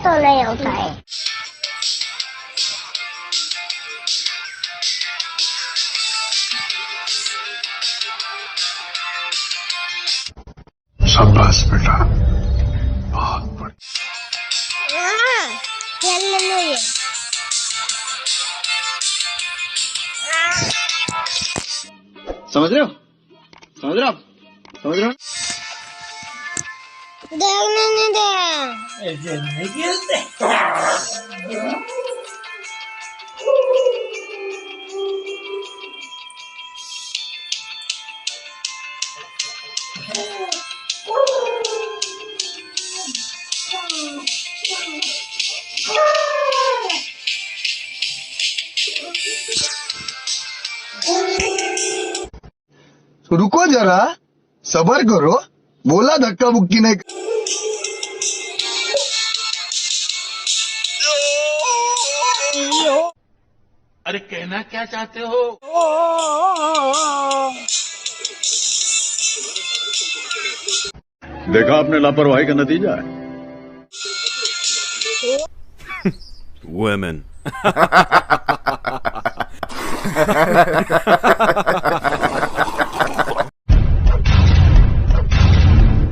तो नहीं होता है। शाबाश बेटा, बहुत बढ़िया। समझ रहे हो, समझ रहे हो, समझ रहे हो? देखने नहीं दे। ऐसे नहीं खेलते। रुको जरा, सबर करो, बोला धक्का बुक्की नहीं। अरे कहना क्या चाहते हो? देखा आपने लापरवाही का नतीजा है। Women.